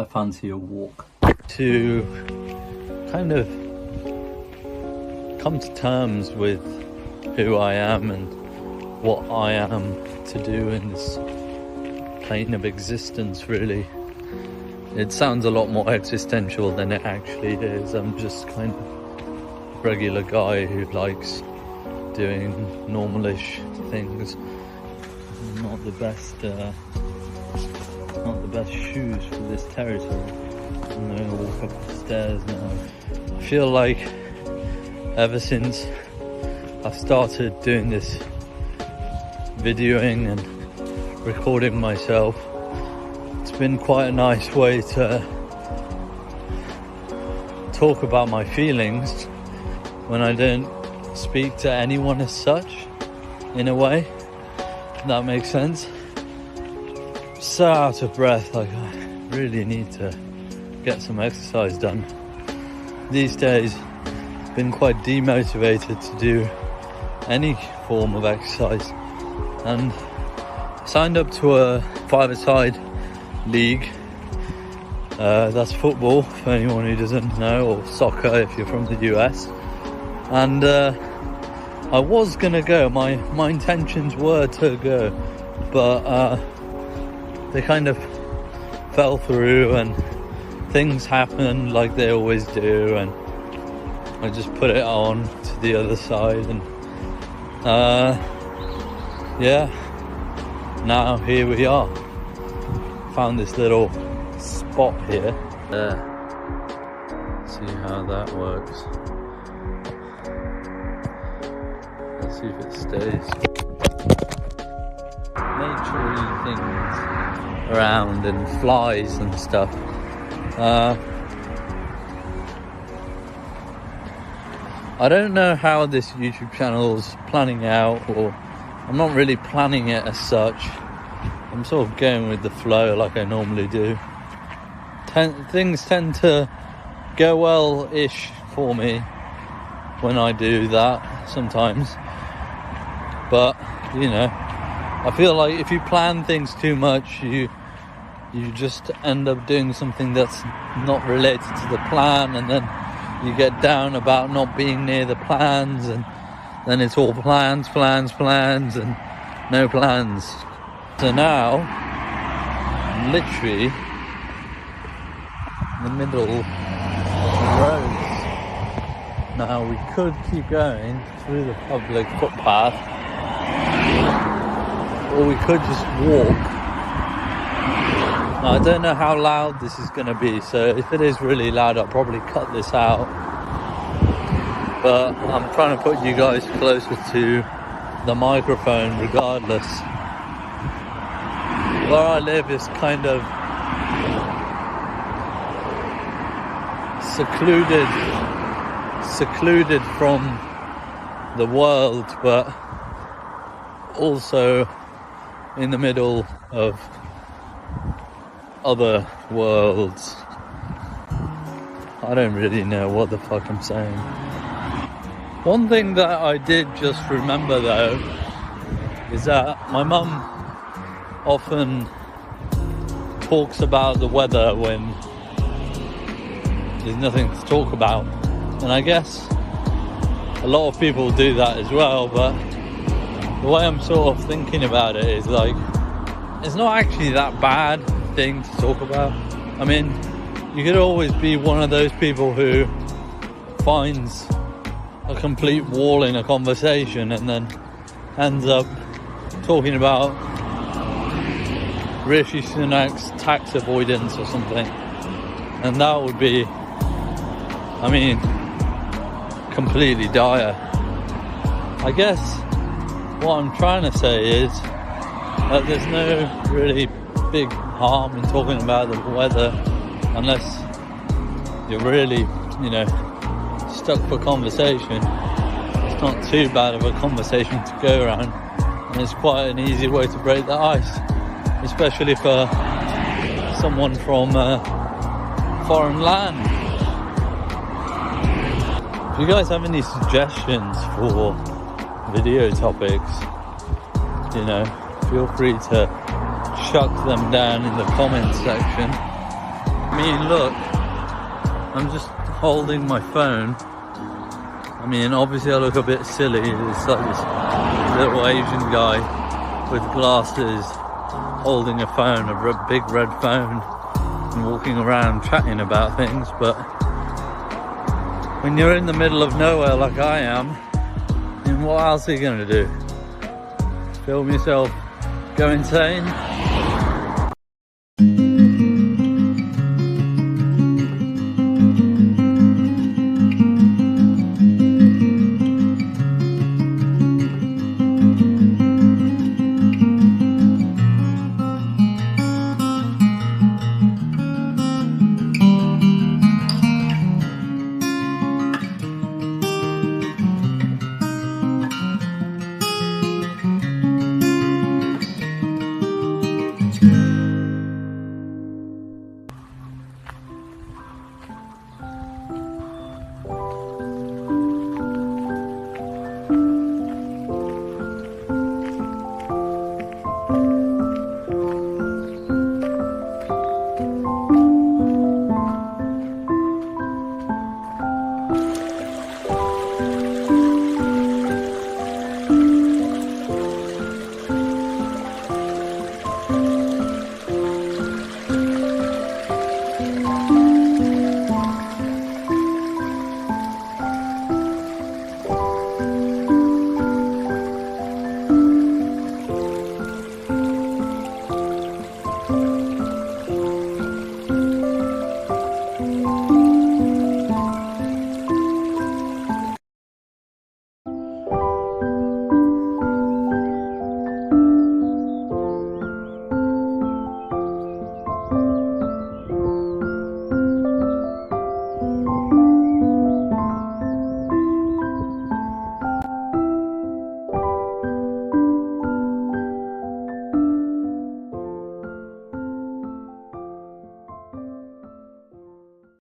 I fancy a walk. To kind of come to terms with who I am and what I am to do in this plane of existence, really. It sounds a lot more existential than it actually is. I'm just kind of a regular guy who likes doing normalish things. Not the best shoes for this territory. I'm gonna walk up the stairs now. I feel like ever since I've started doing this videoing and recording myself, it's been quite a nice way to talk about my feelings when I don't speak to anyone as such, in a way, if that makes sense. So out of breath, like I really need to get some exercise done. These days, I've been quite demotivated to do any form of exercise, and signed up to a five-a-side league. That's football for anyone who doesn't know, or soccer if you're from the US. And I was gonna go, my intentions were to go, but they kind of fell through and things happened like they always do, and I just put it on to the other side, and yeah, now here we are. Found this little spot here. See how that works. Let's see if it stays. Naturey things around and flies and stuff. I don't know how this YouTube channel is planning out, or I'm not really planning it as such. I'm sort of going with the flow like I normally do. Things tend to go well-ish for me when I do that sometimes. But, you know, I feel like if you plan things too much, you just end up doing something that's not related to the plan, and then you get down about not being near the plans, and then it's all plans, and no plans. So now, I'm literally in the middle of the roads. Now we could keep going through the public footpath, or we could just walk. Now, I don't know how loud this is going to be, so if it is really loud, I'll probably cut this out. But I'm trying to put you guys closer to the microphone regardless. Where I live is kind of secluded from the world, but also in the middle of other worlds. I don't really know what the fuck I'm saying. One thing that I did just remember though is that my mum often talks about the weather when there's nothing to talk about, and I guess a lot of people do that as well, but the way I'm sort of thinking about it is like, it's not actually that bad thing to talk about. I mean, you could always be one of those people who finds a complete wall in a conversation and then ends up talking about Rishi Sunak's tax avoidance or something, and that would be, I mean, completely dire. I guess what I'm trying to say is that there's no really big harm in talking about the weather unless you're really, you know, stuck for conversation. It's not too bad of a conversation to go around, and it's quite an easy way to break the ice, especially for someone from a foreign land. If you guys have any suggestions for video topics, you know, feel free to chuck them down in the comments section. I mean, look, I'm just holding my phone. I mean, obviously I look a bit silly. It's like this little Asian guy with glasses holding a phone, a big red phone, and walking around chatting about things. But when you're in the middle of nowhere like I am, then what else are you going to do? Film yourself go insane?